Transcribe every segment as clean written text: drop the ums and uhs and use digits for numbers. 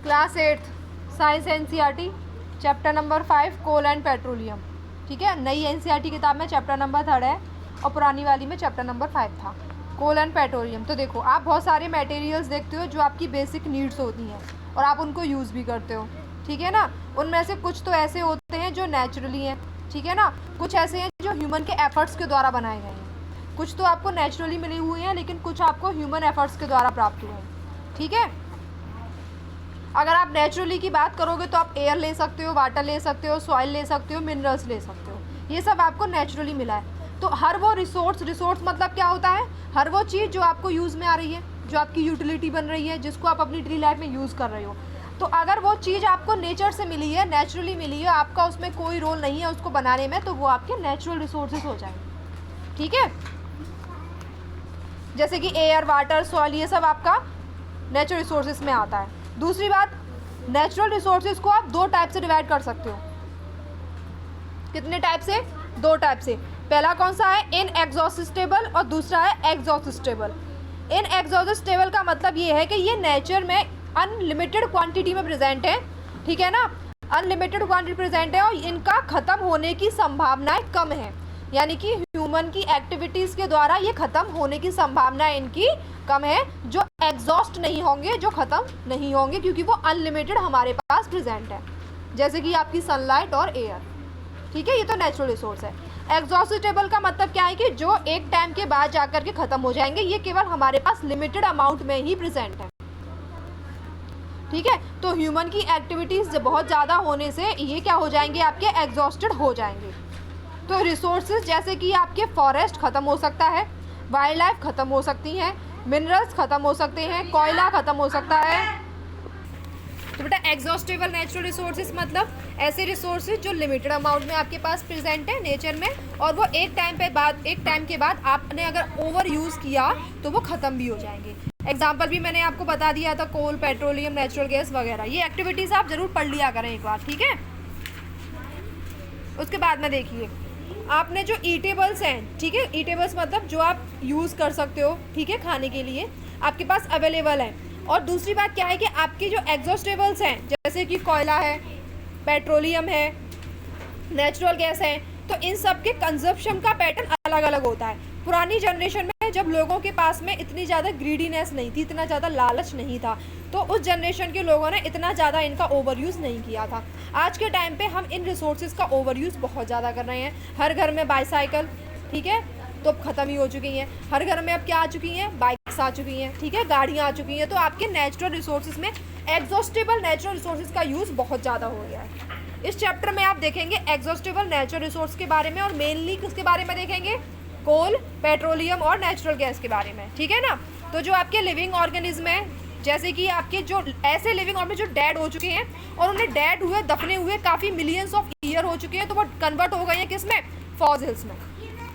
Class 8 science NCERT chapter number 5 coal and petroleum. ठीक है, नई एनसीईआरटी किताब में चैप्टर नंबर 3 है और पुरानी वाली में चैप्टर नंबर 5 था, कोल एंड पेट्रोलियम। तो देखो, आप बहुत सारे मटेरियल्स देखते हो जो आपकी बेसिक नीड्स होती हैं और आप उनको यूज़ भी करते हो। ठीक है ना, उनमें से कुछ तो ऐसे होते हैं जो नेचुरली हैं, ठीक है ना, कुछ ऐसे हैं जो ह्यूमन के एफर्ट्स के द्वारा बनाए गए हैं। कुछ तो आपको नेचुरली मिले हुए हैं, लेकिन कुछ आपको ह्यूमन एफर्ट्स के द्वारा प्राप्त हुए हैं। ठीक है, अगर आप नेचुरली की बात करोगे तो आप एयर ले सकते हो, वाटर ले सकते हो, सॉइल ले सकते हो, मिनरल्स ले सकते हो, ये सब आपको नेचुरली मिला है। तो हर वो रिसोर्स मतलब क्या होता है, हर वो चीज़ जो आपको यूज़ में आ रही है, जो आपकी यूटिलिटी बन रही है, जिसको आप अपनी डेली लाइफ में यूज़ कर रहे हो, तो अगर वो चीज़ आपको नेचर से मिली है, नेचुरली मिली है, आपका उसमें कोई रोल नहीं है उसको बनाने में, तो वो आपके नेचुरल रिसोर्सेज हो जाएंगे। ठीक है, जैसे कि एयर, वाटर, सॉइल, ये सब आपका नेचुरल रिसोर्सेज में आता है। दूसरी बात, नेचुरल रिसोर्सेज को आप दो टाइप से डिवाइड कर सकते हो। कितने टाइप से? दो टाइप से। पहला कौन सा है? इनएग्जॉस्टेबल और दूसरा है एग्जॉस्टेबल। इनएग्जॉस्टेबल का मतलब ये है कि ये नेचर में अनलिमिटेड क्वांटिटी में प्रेजेंट है। ठीक है ना, अनलिमिटेड क्वांटिटी प्रेजेंट है और इनका ख़त्म होने की संभावनाएं कम है, यानी कि ह्यूमन की एक्टिविटीज़ के द्वारा ये ख़त्म होने की संभावना इनकी कम है, जो एग्जॉस्ट नहीं होंगे, जो ख़त्म नहीं होंगे, क्योंकि वो अनलिमिटेड हमारे पास प्रेजेंट है, जैसे कि आपकी सनलाइट और एयर। ठीक है, ये तो नेचुरल रिसोर्स है। एग्जॉस्टेबल का मतलब क्या है कि जो एक टाइम के बाद जाकर के ख़त्म हो जाएंगे, ये केवल हमारे पास लिमिटेड अमाउंट में ही प्रेजेंट है। ठीक है, तो ह्यूमन की एक्टिविटीज़ बहुत ज़्यादा होने से ये क्या हो जाएंगे, आपके एग्जॉस्टेड हो जाएंगे। तो रिसोर्सेज जैसे कि आपके फॉरेस्ट ख़त्म हो सकता है, वाइल्ड लाइफ ख़त्म हो सकती हैं, मिनरल्स ख़त्म हो सकते हैं, कोयला ख़त्म हो सकता है। तो बेटा एग्जॉस्टेबल नेचुरल रिसोर्सेज मतलब ऐसे रिसोर्सेज जो लिमिटेड अमाउंट में आपके पास प्रेजेंट है नेचर में, और वो एक टाइम के बाद आपने अगर ओवर यूज़ किया तो वो ख़त्म भी हो जाएंगे। एग्जाम्पल भी मैंने आपको बता दिया था, कोल, पेट्रोलियम, नेचुरल गैस वगैरह। ये एक्टिविटीज़ आप ज़रूर पढ़ लिया करें एक बार। ठीक है, उसके बाद में देखिए, आपने जो ईटेबल्स हैं, ठीक है, ईटेबल्स मतलब जो आप यूज़ कर सकते हो, ठीक है, खाने के लिए आपके पास अवेलेबल है। और दूसरी बात क्या है कि आपके जो एग्जॉस्टेबल्स हैं, जैसे कि कोयला है, पेट्रोलियम है, नेचुरल गैस है, तो इन सब के कंजप्शन का पैटर्न अलग अलग होता है। पुरानी जनरेशन में जब लोगों के पास में इतनी ज़्यादा ग्रीडीनेस नहीं थी, इतना ज़्यादा लालच नहीं था, तो उस जनरेशन के लोगों ने इतना ज़्यादा इनका ओवर यूज़ नहीं किया था। आज के टाइम पे हम इन रिसोर्सेज का ओवर यूज़ बहुत ज़्यादा कर रहे हैं। हर घर में बाईसाइकिल, ठीक है, तो अब ख़त्म ही हो चुकी हैं। हर घर में अब क्या आ चुकी हैं? बाइक्स आ चुकी हैं, ठीक है, गाड़ियाँ आ चुकी हैं। तो आपके नेचुरल रिसोर्सेज में एग्जॉस्टेबल नेचुरल रिसोर्सेज का यूज़ बहुत ज़्यादा हो गया है। इस चैप्टर में आप देखेंगे एग्जॉस्टेबल नेचुरल रिसोर्स के बारे में, और मेनली किसके बारे में देखेंगे? कोल, पेट्रोलियम और नेचुरल गैस के बारे में। ठीक है ना, तो जो आपके लिविंग ऑर्गेनिज्म हैं, जैसे कि आपके जो ऐसे लिविंग ऑर्गेनिज्म जो डेड हो चुके हैं और उन्हें डेड हुए, दफने हुए काफ़ी मिलियंस ऑफ ईयर हो चुके हैं, तो वो कन्वर्ट हो गए हैं किस में? फॉसिल्स में।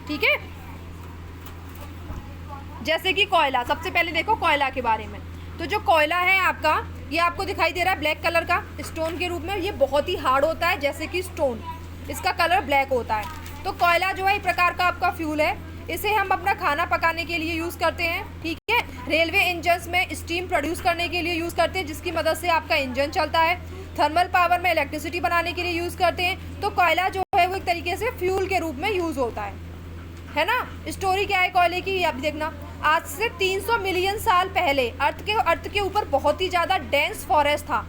ठीक है, जैसे कि कोयला। सबसे पहले देखो कोयला के बारे में। तो जो कोयला है आपका, ये आपको दिखाई दे रहा है ब्लैक कलर का स्टोन के रूप में। ये बहुत ही हार्ड होता है, जैसे कि स्टोन, इसका कलर ब्लैक होता है। तो कोयला जो है एक प्रकार का आपका फ्यूल है। इसे हम अपना खाना पकाने के लिए यूज़ करते हैं। ठीक है, रेलवे इंजन्स में स्टीम प्रोड्यूस करने के लिए यूज़ करते हैं, जिसकी मदद से आपका इंजन चलता है। थर्मल पावर में इलेक्ट्रिसिटी बनाने के लिए यूज़ करते हैं। तो कोयला जो है वो एक तरीके से फ्यूल के रूप में यूज़ होता है ना। स्टोरी क्या है कोयले की, ये आप देखना। आज से 300 मिलियन साल पहले अर्थ के ऊपर बहुत ही ज़्यादा डेंस फॉरेस्ट था।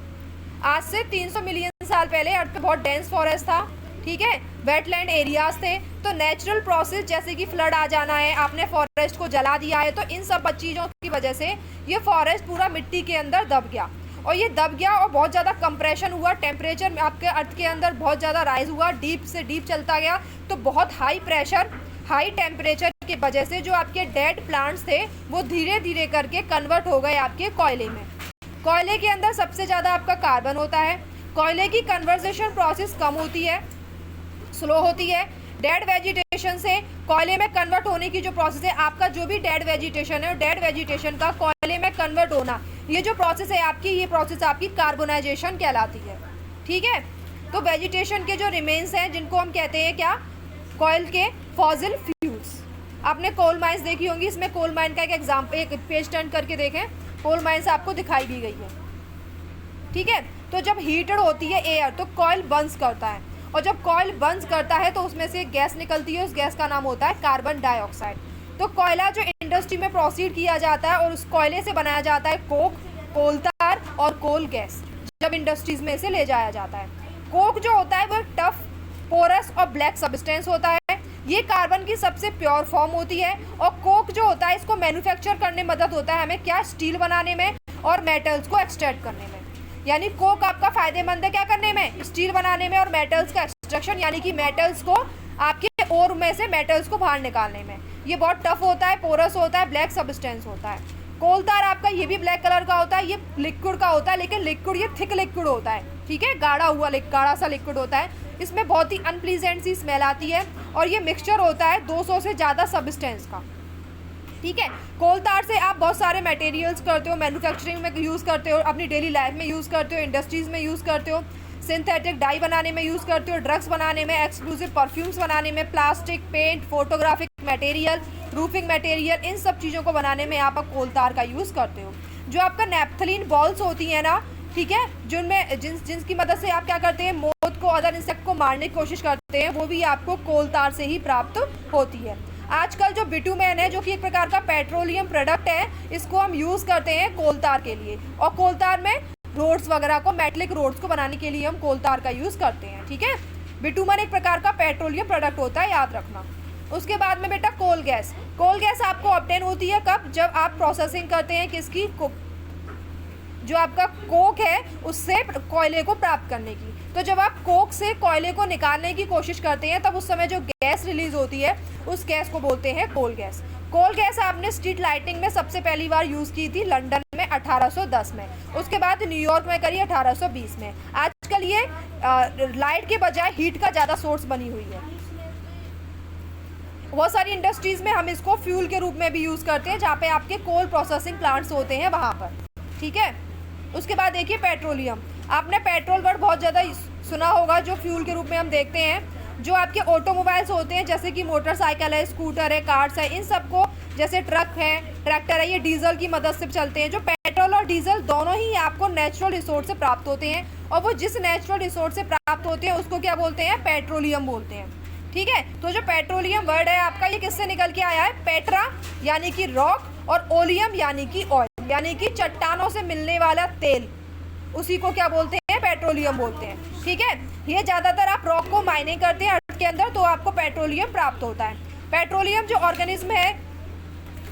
आज से 300 मिलियन साल पहले अर्थ पे बहुत डेंस फॉरेस्ट था। ठीक है, वेटलैंड एरियाज थे। तो नेचुरल प्रोसेस जैसे कि फ्लड आ जाना है, आपने फॉरेस्ट को जला दिया है, तो इन सब चीज़ों की वजह से ये फॉरेस्ट पूरा मिट्टी के अंदर दब गया, और ये दब गया और बहुत ज़्यादा कंप्रेशन हुआ, टेम्परेचर आपके अर्थ के अंदर बहुत ज़्यादा राइज हुआ, डीप से डीप चलता गया। तो बहुत हाई प्रेशर, हाई टेम्परेचर की वजह से जो आपके डेड प्लांट्स थे वो धीरे धीरे करके कन्वर्ट हो गए आपके कोयले में। कोयले के अंदर सबसे ज़्यादा आपका कार्बन होता है। कोयले की कन्वर्जेशन प्रोसेस कम होती है, स्लो होती है। डेड वेजिटेशन से कोयले में कन्वर्ट होने की जो प्रोसेस है, आपका जो भी डेड वेजिटेशन है, डेड वेजिटेशन का कोयले में कन्वर्ट होना, ये जो प्रोसेस है आपकी, ये प्रोसेस आपकी कार्बोनाइजेशन कहलाती है। ठीक है, तो वेजिटेशन के जो रिमेन्स हैं, जिनको हम कहते हैं क्या? कोयल के फॉसिल फ्यूल्स। आपने कोल माइंस देखी होंगी, इसमें कोल माइन का एक एग्जाम्पल, एक पेज टर्न करके देखें, कोल माइंस आपको दिखाई दी गई है। ठीक है। तो जब हीटेड होती है एयर तो कॉइल बर्न्स करता है, और जब कॉइल बर्न्स करता है तो उसमें से एक गैस निकलती है, उस गैस का नाम होता है कार्बन डाइऑक्साइड। तो कोयला जो इंडस्ट्री में प्रोसीड किया जाता है और उस कोयले से बनाया जाता है कोक, कोलतार और कोल गैस, जब इंडस्ट्रीज में से ले जाया जाता है। कोक जो होता है वो टफ, पोरस और ब्लैक सब्सटेंस होता है। ये कार्बन की सबसे प्योर फॉर्म होती है। और कोक जो होता है इसको मैन्युफैक्चर करने में मदद होता है हमें क्या, स्टील बनाने में और मेटल्स को एक्सट्रैक्ट करने में। यानी कोक आपका फायदेमंद है क्या करने में, स्टील बनाने में और मेटल्स का एक्सट्रैक्शन, यानी कि मेटल्स को आपके ओर में से मेटल्स को बाहर निकालने में। ये बहुत टफ होता है, पोरस होता है, ब्लैक सब्सटेंस होता है। कोलतार आपका ये भी ब्लैक कलर का होता है, ये लिक्विड का होता है, लेकिन लिक्विड ये थिक लिक्विड होता है, ठीक है, गाढ़ा सा लिक्विड होता है। इसमें बहुत ही अनप्लीजेंट सी स्मेल आती है और ये मिक्सचर होता है 200 से ज़्यादा सब्सटेंस का, ठीक है। कोलतार से आप बहुत सारे मटेरियल्स करते हो, मैन्युफैक्चरिंग में यूज़ करते हो, अपनी डेली लाइफ में यूज़ करते हो, इंडस्ट्रीज़ में यूज़ करते हो, सिंथेटिक डाई बनाने में यूज़ करते हो, ड्रग्स बनाने में, एक्सक्लूसिव परफ्यूम्स बनाने में, plastic, paint, photographic material, roofing material, इन सब चीज़ों को बनाने में आप कोलतार का यूज़ करते हो। जो आपका नेप्थलीन बॉल्स होती हैं ना, ठीक है, जिनमें जिनकी मदद से आप क्या करते हैं, मौत को, अदर इंसेक्ट को मारने की कोशिश करते हैं, वो भी आपको कोलतार से ही प्राप्त होती है। आजकल जो बिटुमेन है, जो कि एक प्रकार का पेट्रोलियम प्रोडक्ट है, इसको हम यूज़ करते हैं कोलतार के लिए। और कोलतार में रोड्स वगैरह को, मेटलिक रोड्स को बनाने के लिए हम कोलतार का यूज़ करते हैं, ठीक है। बिटुमेन एक प्रकार का पेट्रोलियम प्रोडक्ट होता है, याद रखना। उसके बाद में बेटा कोल गैस। कोल गैस आपको ऑब्टेन होती है कब, जब आप प्रोसेसिंग करते हैं किसकी, जो आपका कोक है उससे कोयले को प्राप्त करने की। तो जब आप कोक से कोयले को निकालने की कोशिश करते हैं तब उस समय जो गैस रिलीज होती है उस गैस को बोलते हैं कोल गैस। कोल गैस आपने स्ट्रीट लाइटिंग में सबसे पहली बार यूज़ की थी लंदन में 1810 में, उसके बाद न्यूयॉर्क में करी 1820 में। आजकल ये लाइट के बजाय हीट का ज़्यादा सोर्स बनी हुई है। बहुत सारी इंडस्ट्रीज़ में हम इसको फ्यूल के रूप में भी यूज़ करते हैं, जहाँ पे आपके कोल प्रोसेसिंग प्लांट्स होते हैं वहाँ पर, ठीक है। उसके बाद देखिए पेट्रोलियम। आपने पेट्रोल वर्ड बहुत ज़्यादा सुना होगा, जो फ्यूल के रूप में हम देखते हैं। जो आपके ऑटोमोबाइल्स होते हैं, जैसे कि मोटरसाइकिल है, स्कूटर है, कार्स है, इन सबको, जैसे ट्रक है, ट्रैक्टर है, ये डीजल की मदद से चलते हैं। जो पेट्रोल और डीजल दोनों ही आपको नेचुरल रिसोर्स से प्राप्त होते हैं, और वो जिस नेचुरल रिसोर्स से प्राप्त होते हैं उसको क्या बोलते हैं, पेट्रोलियम बोलते हैं, ठीक है। तो जो पेट्रोलियम वर्ड है आपका, ये किससे निकल के आया है, पेट्रा यानी कि रॉक, और ओलियम यानी कि ऑयल, यानी कि चट्टानों से मिलने वाला तेल, उसी को क्या बोलते हैं, पेट्रोलियम बोलते हैं, ठीक है। ये ज़्यादातर आप रॉक को माइनिंग करते हैं अर्थ के अंदर, तो आपको पेट्रोलियम प्राप्त होता है। पेट्रोलियम जो ऑर्गेनिज्म है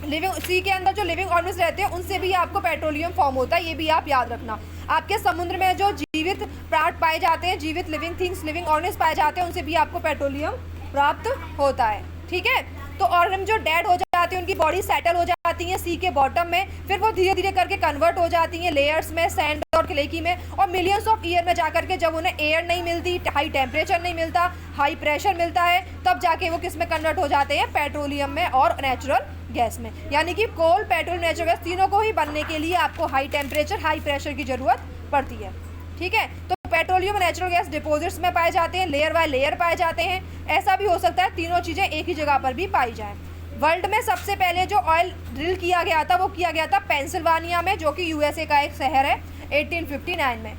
लिविंग, सी के अंदर जो लिविंग ऑर्गेनिज्म रहते हैं उनसे भी आपको पेट्रोलियम फॉर्म होता है, ये भी आप याद रखना। आपके समुद्र में जो जीवित प्राण पाए जाते हैं, जीवित लिविंग थिंग्स, लिविंग ऑर्गेनिज्म पाए जाते हैं, उनसे भी आपको पेट्रोलियम प्राप्त होता है, ठीक है। तो ऑर्गेनिज्म जो डेड हो जाती है उनकी बॉडी सेटल हो जाती है सी के बॉटम में, फिर वो धीरे धीरे करके कन्वर्ट हो जाती हैं लेयर्स में, सैंड और क्लेकी में, और मिलियंस ऑफ ईयर में जाकर के जब उन्हें एयर नहीं मिलती, हाई टेम्परेचर नहीं मिलता, हाई प्रेशर मिलता है, तब जाके वो किस में कन्वर्ट हो जाते हैं, पेट्रोलियम में और नेचुरल गैस में। यानी कि कोल, पेट्रोल, नेचुरल गैस तीनों को ही बनने के लिए आपको हाई टेम्परेचर, हाई प्रेशर की ज़रूरत पड़ती है, ठीक है। तो पेट्रोलियम और नेचुरल गैस डिपॉजिट्स में पाए जाते हैं, लेयर बाय लेयर पाए जाते हैं। ऐसा भी हो सकता है तीनों चीज़ें एक ही जगह पर भी पाई जाएं। वर्ल्ड में सबसे पहले जो ऑयल ड्रिल किया गया था वो किया गया था पेंसिल्वानिया में, जो कि यूएसए का एक शहर है, 1859 में।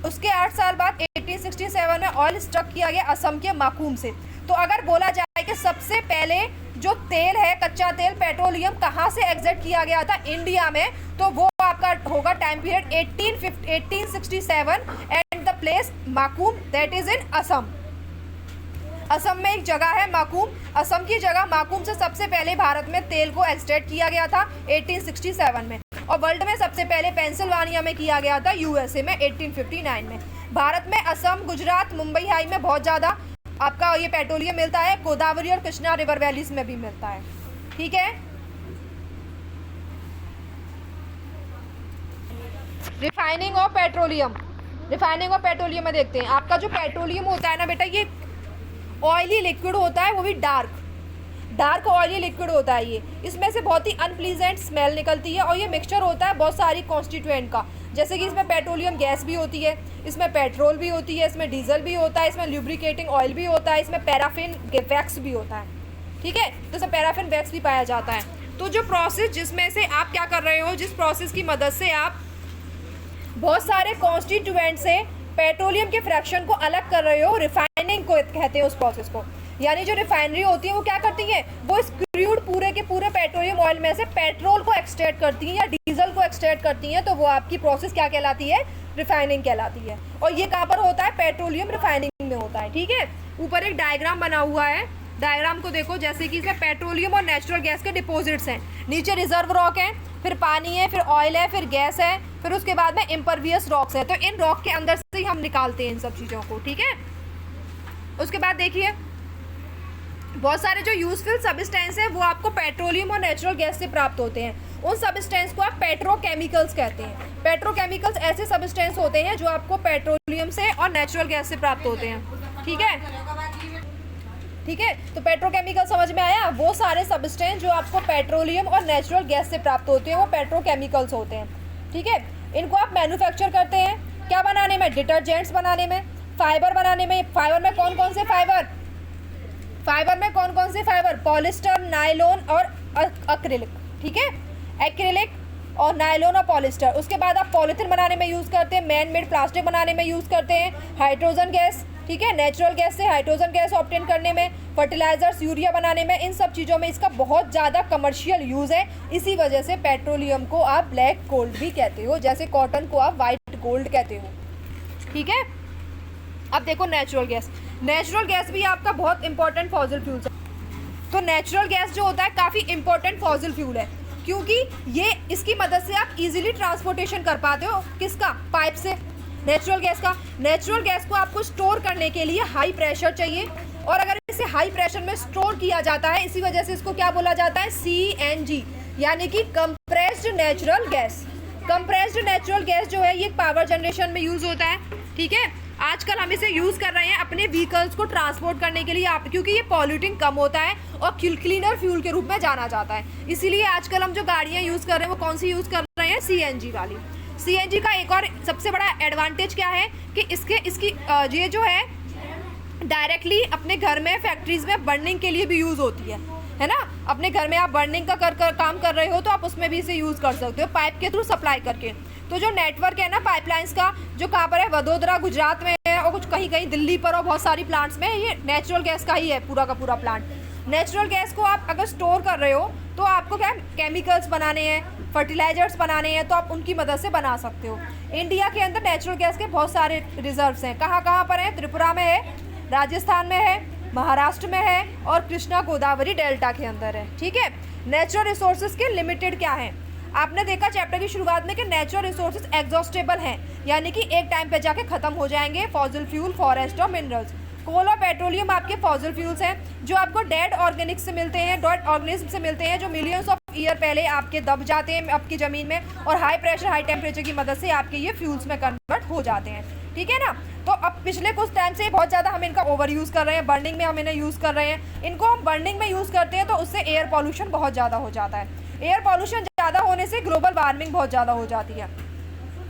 उसके 8 साल बाद 1867 में ऑयल स्ट्रक किया गया असम के माकूम से। तो अगर बोला जाए कि सबसे पहले जो तेल है, कच्चा तेल, पेट्रोलियम कहाँ से एग्जिट किया गया था इंडिया में, तो वो आपका होगा time period 1867 and the place Makum, that is in Assam. Assam में एक जगह है माकूम, असम की जगह माकूम से सबसे पहले भारत में तेल को एक्सट्रैक्ट किया गया था 1867 में, और वर्ल्ड में सबसे पहले पेंसिल्वानिया में किया गया था यूएसए में 1859 में। भारत में असम, गुजरात, मुंबई हाई में बहुत ज़्यादा आपका ये पेट्रोलियम मिलता है, गोदावरी और कृष्णा रिवर वैलीज में भी मिलता है, ठीक है। Refining of petroleum, refining of petroleum में देखते हैं। आपका जो पेट्रोलियम होता है ना बेटा, ये ऑयली लिक्विड होता है, वो भी डार्क ऑयली लिक्विड होता है ये। इसमें से बहुत ही अनप्लीजेंट स्मेल निकलती है, और ये मिक्सचर होता है बहुत सारी कॉन्स्टिट्यूएंट का, जैसे कि इसमें पेट्रोलियम गैस भी होती है, इसमें पेट्रोल भी होती है, इसमें डीजल भी होता है, इसमें ल्यूब्रिकेटिंग ऑयल भी होता है, इसमें पैराफिन वैक्स भी होता है, ठीक है। तो इसमें पैराफिन वैक्स भी पाया जाता है। तो जो प्रोसेस जिसमें से आप क्या कर रहे हो, जिस प्रोसेस की मदद से आप बहुत सारे कॉन्स्टिट्यूएंट से पेट्रोलियम के फ्रैक्शन को अलग कर रहे हो, रिफाइनिंग को कहते हैं उस प्रोसेस को। यानी जो रिफाइनरी होती है वो क्या करती है, वो इस क्रूड पूरे के पूरे पेट्रोलियम ऑयल में से पेट्रोल को एक्सट्रैक्ट करती हैं या डीजल को एक्सट्रैक्ट करती हैं, तो वो आपकी प्रोसेस क्या कहलाती है, रिफाइनिंग कहलाती है। और ये कहाँ पर होता है, पेट्रोलियम रिफाइनिंग में होता है। ठीक है, ऊपर एक डायग्राम बना हुआ है, डायग्राम को देखो, जैसे कि इसमें पेट्रोलियम और नेचुरल गैस के डिपॉजिट्स हैं, नीचे रिजर्व रॉक है, फिर पानी है, फिर ऑयल है, फिर गैस है, फिर उसके बाद में इम्परवियस रॉक्स है। तो इन रॉक के अंदर से ही हम निकालते हैं इन सब चीज़ों को। ठीक है, उसके बाद देखिए बहुत सारे जो यूजफुल सब्सटेंस है वो आपको पेट्रोलियम और नेचुरल गैस से प्राप्त होते हैं। उन सब्सटेंस को आप पेट्रोकेमिकल्स कहते हैं। पेट्रोकेमिकल्स ऐसे सब्सटेंस होते हैं जो आपको पेट्रोलियम से और नेचुरल गैस से प्राप्त होते हैं। ठीक है, ठीक है, तो पेट्रोकेमिकल समझ में आया, वो सारे सब्सटेंस जो आपको पेट्रोलियम और नेचुरल गैस से प्राप्त होते हैं वो पेट्रोकेमिकल्स होते हैं। ठीक है, इनको आप मैन्युफैक्चर करते हैं क्या बनाने में, डिटर्जेंट्स बनाने में, फाइबर बनाने में। फाइबर में कौन कौन से फाइबर, फाइबर में कौन कौन से फाइबर, पॉलिस्टर, नायलॉन और एक्रिलिक। ठीक है, एक्रिलिक और नायलॉन और पॉलिस्टर। उसके बाद आप पॉलीथीन बनाने में यूज़ करते हैं, मैन मेड प्लास्टिक बनाने में यूज़ करते हैं, हाइड्रोजन गैस, ठीक है, नेचुरल गैस से हाइड्रोजन गैस ऑब्टेन करने में, फर्टिलाइजर्स, यूरिया बनाने में, इन सब चीज़ों में इसका बहुत ज़्यादा कमर्शियल यूज़ है। इसी वजह से पेट्रोलियम को आप ब्लैक गोल्ड भी कहते हो, जैसे कॉटन को आप वाइट गोल्ड कहते हो। ठीक है, अब देखो नेचुरल गैस, नेचुरल गैस भी आपका बहुत इंपॉर्टेंट फॉसिल फ्यूल है। तो नेचुरल गैस जो होता है काफ़ी इंपॉर्टेंट फॉसिल फ्यूल है, क्योंकि ये इसकी मदद से आप इजीली ट्रांसपोर्टेशन कर पाते हो, किसका, पाइप से, नेचुरल गैस का। नेचुरल गैस को आपको स्टोर करने के लिए हाई प्रेशर चाहिए, और अगर इसे हाई प्रेशर में स्टोर किया जाता है, इसी वजह से इसको क्या बोला जाता है, CNG, यानी कि compressed natural gas. Compressed natural gas जो है ये पावर जनरेशन में यूज़ होता है। ठीक है, आजकल हम इसे यूज़ कर रहे हैं अपने व्हीकल्स को ट्रांसपोर्ट करने के लिए, आप क्योंकि ये पॉल्यूटिंग कम होता है और क्लीनर फ्यूल के रूप में जाना जाता है, इसीलिए आजकल हम जो गाड़ियाँ यूज़ कर रहे हैं वो कौन सी यूज़ कर रहे हैं, CNG वाली। CNG का एक और सबसे बड़ा एडवांटेज क्या है कि इसकी ये जो है डायरेक्टली अपने घर में, फैक्ट्रीज में बर्निंग के लिए भी यूज़ होती है ना। अपने घर में आप बर्निंग का काम कर रहे हो तो आप उसमें भी इसे यूज़ कर सकते हो, पाइप के थ्रू सप्लाई करके। तो जो नेटवर्क है ना पाइपलाइंस का, जो कहाँ पर है, वडोदरा गुजरात में है, और कुछ कहीं कहीं दिल्ली पर और बहुत सारी प्लांट्स में, ये नेचुरल गैस का ही है पूरा का पूरा प्लांट। नेचुरल गैस को आप अगर स्टोर कर रहे हो तो आपको क्या केमिकल्स बनाने हैं, फर्टिलाइजर्स बनाने हैं, तो आप उनकी मदद से बना सकते हो। इंडिया के अंदर नेचुरल गैस के बहुत सारे रिजर्व्स हैं, कहाँ कहाँ पर हैं, त्रिपुरा में है, राजस्थान में है, महाराष्ट्र में है, और कृष्णा गोदावरी डेल्टा के अंदर है। ठीक है, नेचुरल रिसोर्सेज के लिमिटेड क्या हैं, आपने देखा चैप्टर की शुरुआत में कि नेचुरल रिसोर्सेज एग्जॉस्टेबल हैं, यानी कि एक टाइम पे जाके खत्म हो जाएंगे, फॉसिल फ्यूल, फॉरेस्ट और मिनरल्स। कोल और पेट्रोलियम आपके फॉसिल फ्यूल्स हैं जो आपको डेड ऑर्गेनिक्स से मिलते हैं, डेड ऑर्गेनिज्म से मिलते हैं, जो मिलियंस ऑफ ईयर पहले आपके दब जाते हैं आपकी ज़मीन में, और हाई प्रेशर हाई टेम्परेचर की मदद से आपके ये फ्यूल्स में कन्वर्ट हो जाते हैं। ठीक है ना, तो अब पिछले कुछ टाइम से बहुत ज़्यादा हम इनका ओवर यूज़ कर रहे हैं, बर्निंग में हम इन्हें यूज़ कर रहे हैं। इनको हम बर्निंग में यूज़ करते हैं तो उससे एयर पॉल्यूशन बहुत ज़्यादा हो जाता है, एयर पॉल्यूशन ज़्यादा होने से ग्लोबल वार्मिंग बहुत ज़्यादा हो जाती है।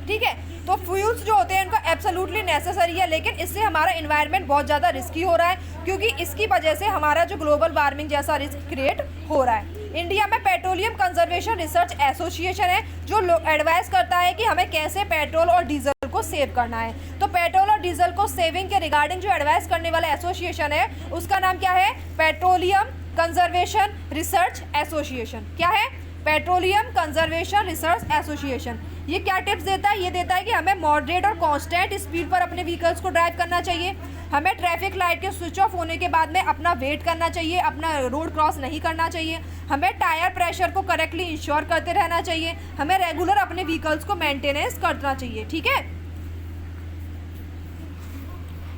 ठीक है, तो फ्यूल्स जो होते हैं इनका एब्सोल्युटली नेसेसरी है, लेकिन इससे हमारा एनवायरनमेंट बहुत ज़्यादा रिस्की हो रहा है, क्योंकि इसकी वजह से हमारा जो ग्लोबल वार्मिंग जैसा रिस्क क्रिएट हो रहा है। इंडिया में पेट्रोलियम कंजर्वेशन रिसर्च एसोसिएशन है जो एडवाइस करता है कि हमें कैसे पेट्रोल और डीजल को सेव करना है। तो पेट्रोल और डीजल को सेविंग के रिगार्डिंग जो एडवाइस करने वाला एसोसिएशन है उसका नाम क्या है, पेट्रोलियम कंजर्वेशन रिसर्च एसोसिएशन। क्या है, पेट्रोलियम कंजर्वेशन रिसर्च एसोसिएशन। ये क्या टिप्स देता है, ये देता है कि हमें मॉडरेट और कांस्टेंट स्पीड पर अपने व्हीकल्स को ड्राइव करना चाहिए, हमें ट्रैफिक लाइट के स्विच ऑफ होने के बाद में अपना वेट करना चाहिए, अपना रोड क्रॉस नहीं करना चाहिए, हमें टायर प्रेशर को करेक्टली इंश्योर करते रहना चाहिए, हमें रेगुलर अपने व्हीकल्स को मेंटेनेंस करना चाहिए। ठीक है,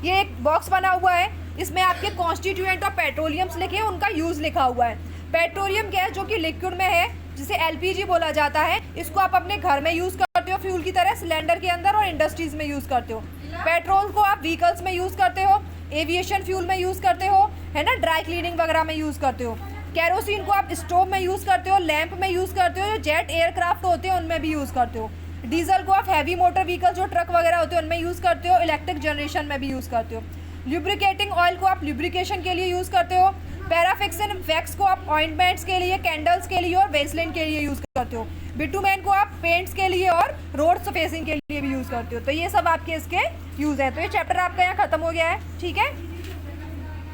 ये एक बॉक्स बना हुआ है, इसमें आपके कॉन्स्टिट्यूएंट और पेट्रोलियम्स लिखे हैं, उनका यूज़ लिखा हुआ है। पेट्रोलियम गैस जो कि लिक्विड में है, जिसे LPG बोला जाता है, इसको आप अपने घर में यूज़ करते हो फ्यूल की तरह, सिलेंडर के अंदर, और इंडस्ट्रीज़ में यूज़ करते हो। पेट्रोल को आप व्हीकल्स में यूज़ करते हो, एविएशन फ्यूल में यूज़ करते हो, है ना, ड्राई क्लीनिंग वगैरह में यूज़ करते हो। कैरोसिन को आप स्टोव में यूज़ करते हो, लैंप में यूज़ करते हो, जो जेट एयरक्राफ्ट होते हैं उनमें भी यूज़ करते हो। डीजल को आप हैवी मोटर व्हीकल जो ट्रक वगैरह होते हैं उनमें यूज़ करते हो, इलेक्ट्रिक जनरेशन में भी यूज़ करते हो। लुब्रिकेटिंग ऑयल को आप लुब्रिकेशन के लिए यूज़ करते हो। पैराफिक्सन वैक्स को आप ऑइंटमेंट्स के लिए, कैंडल्स के लिए और वेस्लिन के लिए यूज़ करते हो। बिटुमेन को आप पेंट्स के लिए और रोड सरफेसिंग के लिए भी यूज़ करते हो। तो ये सब आपके इसके यूज़ हैं। तो ये चैप्टर आपका यहाँ ख़त्म हो गया है, ठीक है।